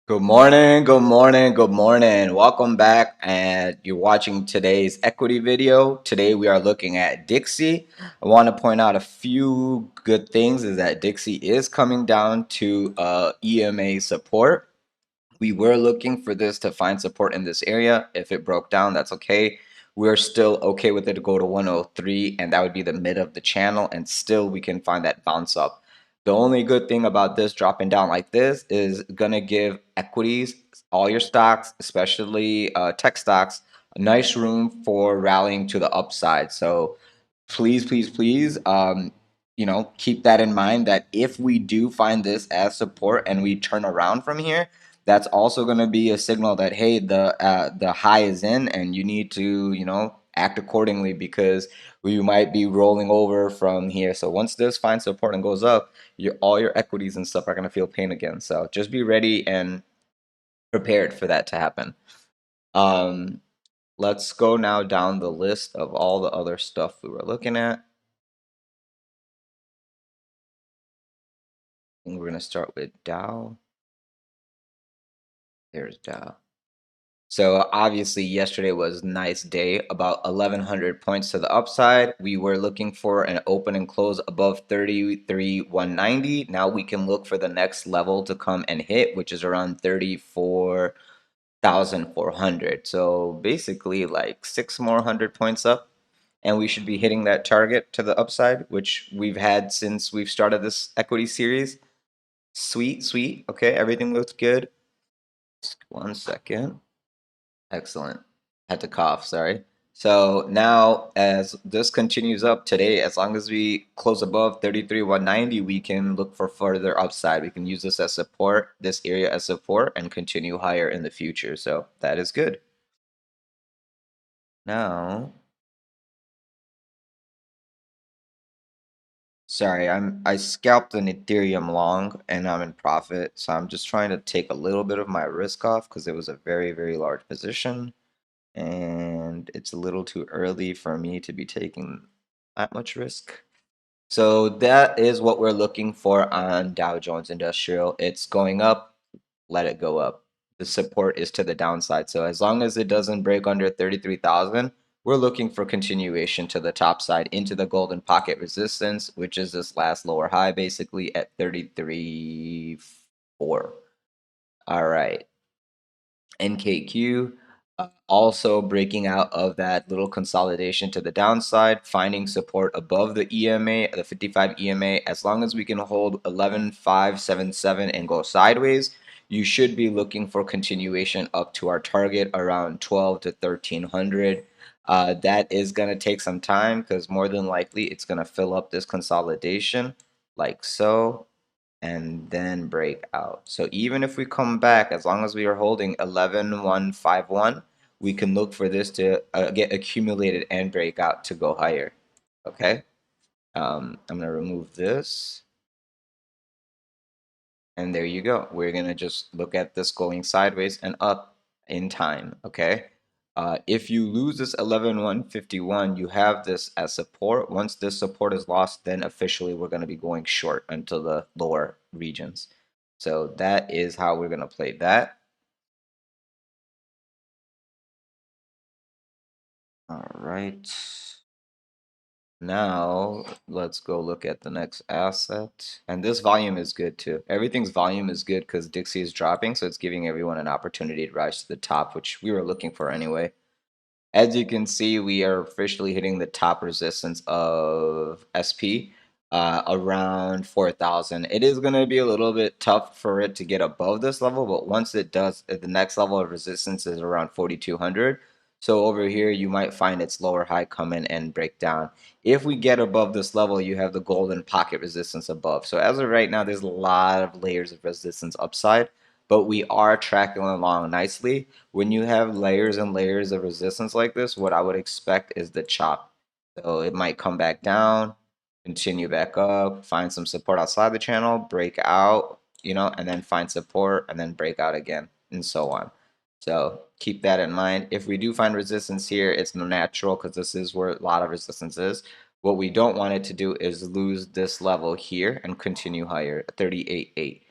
Good morning, good morning, good morning. Welcome back, and you're watching today's equity video. Today we are looking at Dixie. I want to point out a few good things is that Dixie is coming down to EMA support. We were looking for this to find support in this area. If it broke down, that's okay. We're still okay with it to go to 103, and that would be the mid of the channel, and still we can find that bounce up. The only good thing about this dropping down like this is gonna give equities, all your stocks, especially tech stocks, a nice room for rallying to the upside. So please, please, please, keep that in mind that if we do find this as support and we turn around from here, that's also going to be a signal that hey, the high is in, and you need to act accordingly because we might be rolling over from here. So once this finds support and goes up, all your equities and stuff are going to feel pain again. So just be ready and prepared for that to happen. Um, let's go now down the list of all the other stuff we were looking at. And we're going to start with Dow. There's Dow. So obviously yesterday was a nice day, about 1100 points to the upside. We were looking for an open and close above 33,190. Now we can look for the next level to come and hit, which is around 34,400. So basically like 600 more points up, and we should be hitting that target to the upside, which we've had since we've started this equity series. Sweet, sweet. Okay, everything looks good. Just 1 second. Excellent. Had to cough, sorry. So now as this continues up today, as long as we close above 33,190, we can look for further upside. We can use this as support, this area as support, and continue higher in the future. So that is good. Now, sorry, I scalped an Ethereum long and I'm in profit. So I'm just trying to take a little bit of my risk off because it was a very, very large position. And it's a little too early for me to be taking that much risk. So that is what we're looking for on Dow Jones Industrial. It's going up, let it go up. The support is to the downside. So as long as it doesn't break under 33,000, we're looking for continuation to the top side into the golden pocket resistance, which is this last lower high basically at 33.4. All right. NKQ also breaking out of that little consolidation to the downside, finding support above the EMA, the 55 EMA. As long as we can hold 11,577 and go sideways, you should be looking for continuation up to our target around 12 to 1300. That is going to take some time because more than likely it's going to fill up this consolidation like so and then break out. So even if we come back, as long as we are holding 11,151, we can look for this to get accumulated and break out to go higher. Okay. I'm going to remove this. And there you go. We're going to just look at this going sideways and up in time. Okay. If you lose this 11,151, you have this as support. Once this support is lost, then officially we're going to be going short until the lower regions. So that is how we're going to play that. All right. Now let's go look at the next asset. And this volume is good too. Everything's volume is good because Dixie is dropping, so it's giving everyone an opportunity to rise to the top, which we were looking for anyway. As you can see, we are officially hitting the top resistance of SP around 4,000. It is going to be a little bit tough for it to get above this level, but once it does, the next level of resistance is around 4,200. So over here, you might find its lower high come in and break down. If we get above this level, you have the golden pocket resistance above. So as of right now, there's a lot of layers of resistance upside, but we are tracking along nicely. When you have layers and layers of resistance like this, what I would expect is the chop. So it might come back down, continue back up, find some support outside the channel, break out, and then find support and then break out again, and so on. So keep that in mind. If we do find resistance here, it's natural because this is where a lot of resistance is. What we don't want it to do is lose this level here and continue higher, 38.8.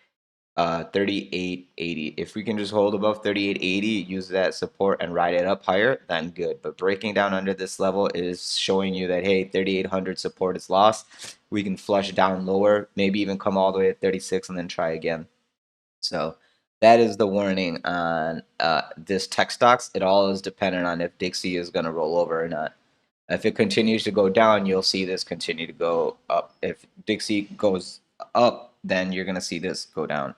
38.80. If we can just hold above 38.80, use that support and ride it up higher, then good. But breaking down under this level is showing you that, hey, 3800 support is lost. We can flush down lower, maybe even come all the way to 36 and then try again. So that is the warning on this tech stocks. It all is dependent on if Dixie is going to roll over or not. If it continues to go down, you'll see this continue to go up. If Dixie goes up, then you're going to see this go down.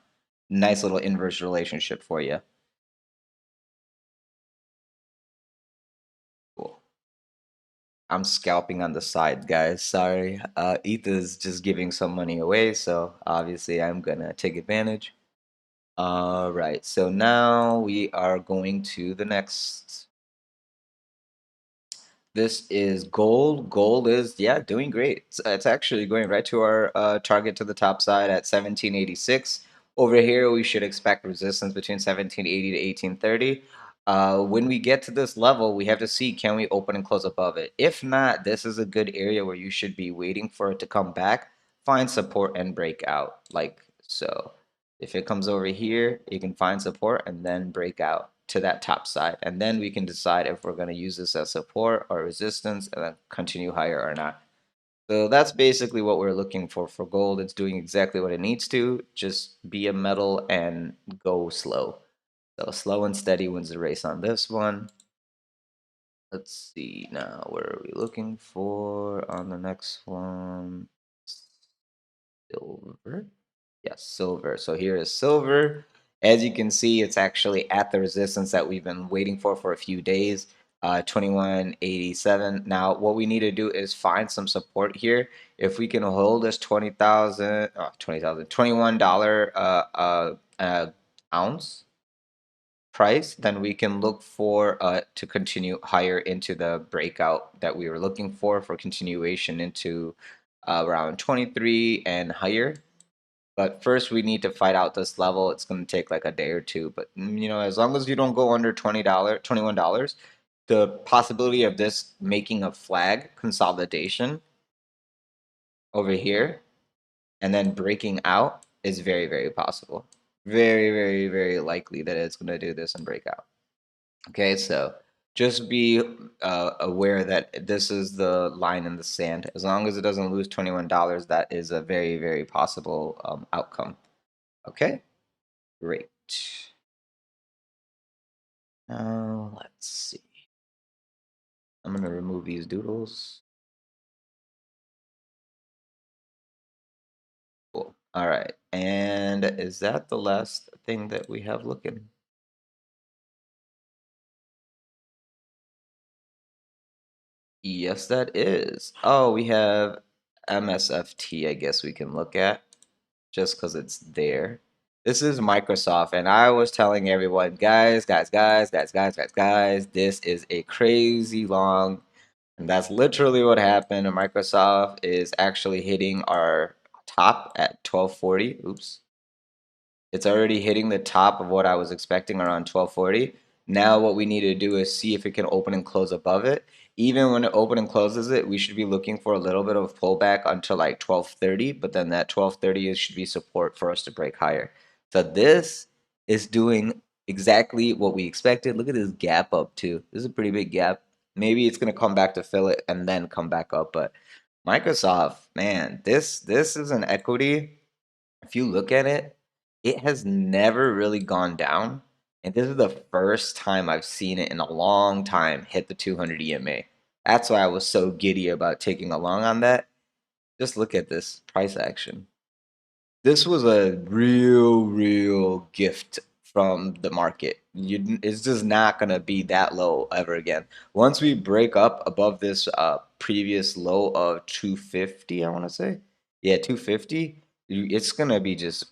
Nice little inverse relationship for you. Cool. I'm scalping on the side, guys. Sorry. ETH is just giving some money away, so obviously I'm going to take advantage. All right, so now we are going to the next. This is gold. Gold is, yeah, doing great. It's actually going right to our target to the top side at 1786. Over here, we should expect resistance between 1780 to 1830. When we get to this level, we have to see, can we open and close above it? If not, this is a good area where you should be waiting for it to come back, find support and break out like so. If it comes over here, you can find support and then break out to that top side. And then we can decide if we're going to use this as support or resistance and then continue higher or not. So that's basically what we're looking for gold. It's doing exactly what it needs to. Just be a metal and go slow. So slow and steady wins the race on this one. Let's see now. What are we looking for on the next one? Silver. Yes, silver. So here is silver. As you can see, it's actually at the resistance that we've been waiting for a few days, 2187. Now, what we need to do is find some support here. If we can hold this $21 ounce price, then we can look for to continue higher into the breakout that we were looking for continuation into around 23 and higher. But first, we need to fight out this level. It's going to take like a day or two. But as long as you don't go under $21, the possibility of this making a flag consolidation over here and then breaking out is very, very possible. Very, very, very likely that it's going to do this and break out. Okay, so just be aware that this is the line in the sand. As long as it doesn't lose $21, that is a very, very possible outcome. Okay. Great. Now, let's see. I'm going to remove these doodles. Cool. All right. And is that the last thing that we have looking? Yes, that is. Oh, we have MSFT, I guess we can look at just because it's there. This is Microsoft, and I was telling everyone, guys, this is a crazy long. And that's literally what happened. Microsoft is actually hitting our top at 1240. Oops. It's already hitting the top of what I was expecting around 1240. Now what we need to do is see if it can open and close above it. Even when it open and closes it, we should be looking for a little bit of pullback until like 1230, but then that 1230 should be support for us to break higher. So this is doing exactly what we expected. Look at this gap up too. This is a pretty big gap. Maybe it's going to come back to fill it and then come back up, but Microsoft, man, this is an equity. If you look at it, it has never really gone down. And this is the first time I've seen it in a long time hit the 200 EMA. That's why I was so giddy about taking along on that. Just look at this price action. This was a real gift from the market. It's just not going to be that low ever again. Once we break up above this previous low of 250, I want to say. Yeah, 250, it's going to be just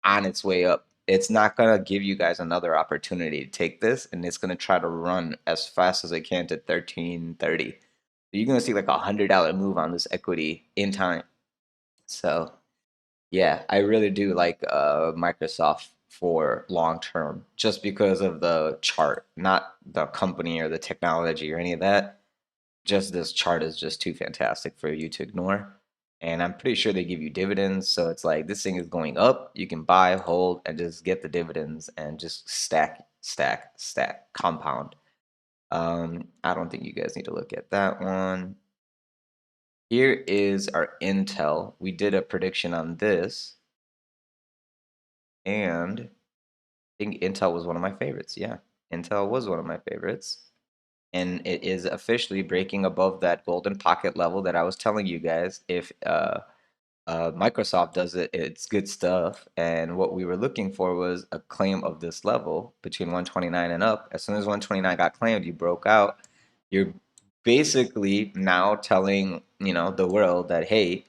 on its way up. It's not going to give you guys another opportunity to take this, and it's going to try to run as fast as it can to 1330. You're going to see like $100 move on this equity in time. So yeah, I really do like Microsoft for long term, just because of the chart, not the company or the technology or any of that. Just this chart is just too fantastic for you to ignore. And I'm pretty sure they give you dividends. So it's like this thing is going up. You can buy, hold, and just get the dividends and just stack, stack, stack, compound. I don't think you guys need to look at that one. Here is our Intel. We did a prediction on this, and I think Intel was one of my favorites. Yeah, Intel was one of my favorites. And it is officially breaking above that golden pocket level that I was telling you guys. If Microsoft does it, it's good stuff. And what we were looking for was a claim of this level between 129 and up. As soon as 129 got claimed, you broke out. You're basically now telling, the world that, hey,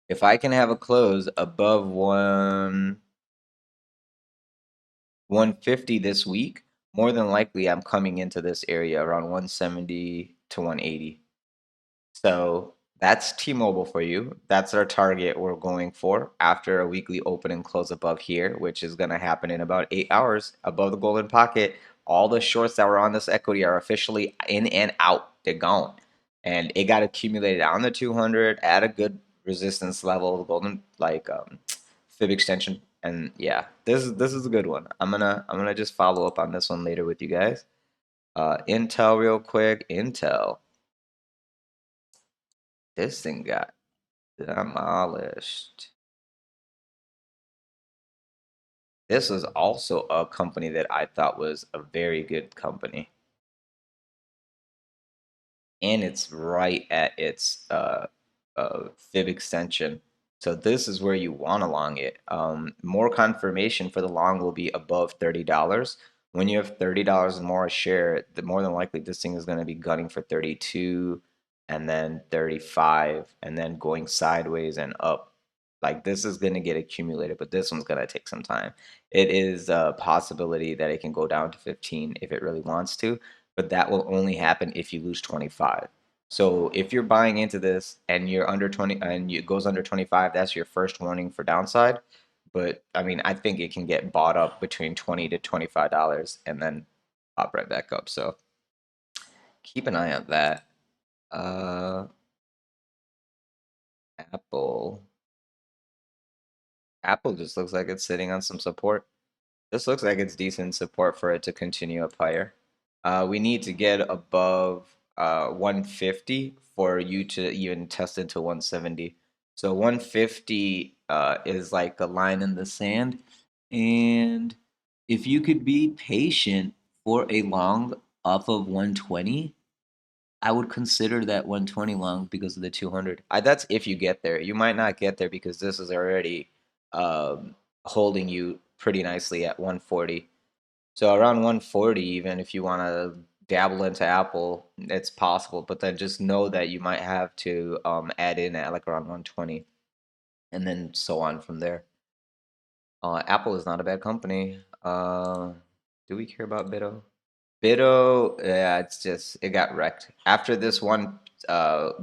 if I can have a close above 150 this week, more than likely I'm coming into this area around 170 to 180. So that's T-Mobile for you. That's our target we're going for after a weekly open and close above here, which is going to happen in about 8 hours above the golden pocket. All the shorts that were on this equity are officially in and out. They're gone. And it got accumulated on the 200 at a good resistance level, the golden fib extension. And yeah, this is a good one. I'm gonna just follow up on this one later with you guys. Intel real quick. Intel. This thing got demolished. This was also a company that I thought was a very good company. And it's right at its fib extension. So this is where you want to long it. More confirmation for the long will be above $30. When you have $30 more a share, the more than likely this thing is going to be gunning for 32 and then 35 and then going sideways and up. Like this is going to get accumulated, but this one's going to take some time. It is a possibility that it can go down to 15 if it really wants to, but that will only happen if you lose 25. So if you're buying into this and you're under 20 and it goes under 25, that's your first warning for downside. But I mean, I think it can get bought up between 20 to $25 and then pop right back up. So keep an eye on that. Uh, Apple. Apple just looks like it's sitting on some support. This looks like it's decent support for it to continue up higher. We need to get above 150 for you to even test into 170. So 150 is like a line in the sand. And if you could be patient for a long off of 120, I would consider that 120 long because of the 200. That's if you get there. You might not get there because this is already um, holding you pretty nicely at 140. So around 140, even if you want to dabble into Apple, it's possible. But then just know that you might have to add in at like around 120, and then so on from there. Apple is not a bad company. Do we care about BITO? BITO, yeah, it got wrecked after this one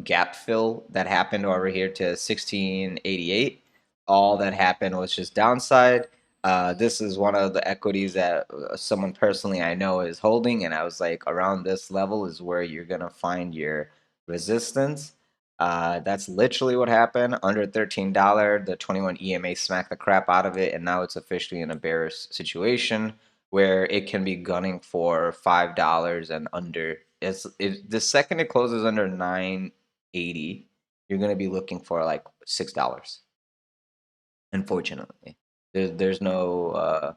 gap fill that happened over here to 1688. All that happened was just downside. This is one of the equities that someone personally I know is holding, and I was like, around this level is where you're gonna find your resistance. That's literally what happened. Under $13, the 21 EMA smacked the crap out of it, and now it's officially in a bearish situation where it can be gunning for $5 and under. The second it closes under 980, you're gonna be looking for like $6. Unfortunately, there's no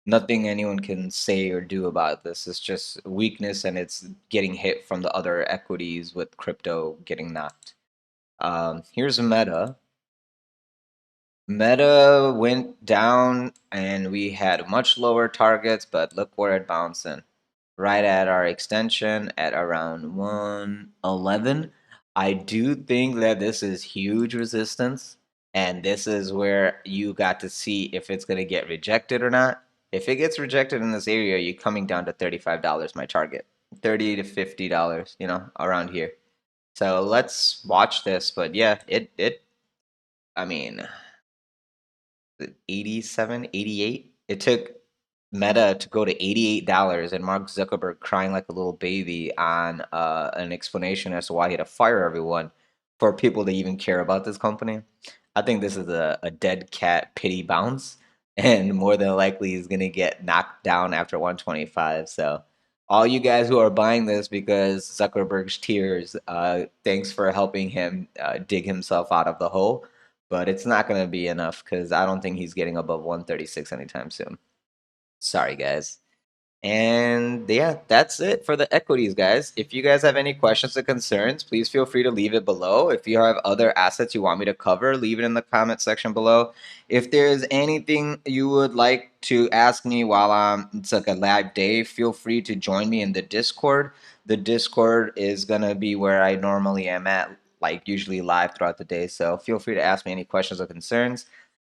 nothing anyone can say or do about this. It's just weakness, and it's getting hit from the other equities with crypto getting knocked. Here's Meta. Meta went down and we had much lower targets, but look where it bouncing. Right at our extension at around 111. I do think that this is huge resistance, and this is where you got to see if it's going to get rejected or not. If it gets rejected in this area, you're coming down to $35, my target. $30 to $50, around here. So let's watch this, but yeah, I mean, 87, 88. It took Meta to go to $88 and Mark Zuckerberg crying like a little baby on an explanation as to why he had to fire everyone. for people to even care about this company. I think this is a dead cat pity bounce, and more than likely he's gonna get knocked down after 125. So, all you guys who are buying this because Zuckerberg's tears, thanks for helping him dig himself out of the hole. But it's not gonna be enough because I don't think he's getting above 136 anytime soon. Sorry, guys. And yeah, that's it for the equities, guys. If you guys have any questions or concerns, please feel free to leave it below. If you have other assets you want me to cover, leave it in the comment section below. If there's anything you would like to ask me while it's like a live day, feel free to join me in the Discord. The Discord is gonna be where I normally am at, like usually live throughout the day. So feel free to ask me any questions or concerns.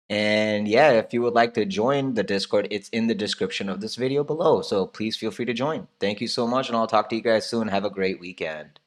And yeah, if you would like to join the Discord, it's in the description of this video below. So please feel free to join. Thank you so much, and I'll talk to you guys soon. Have a great weekend.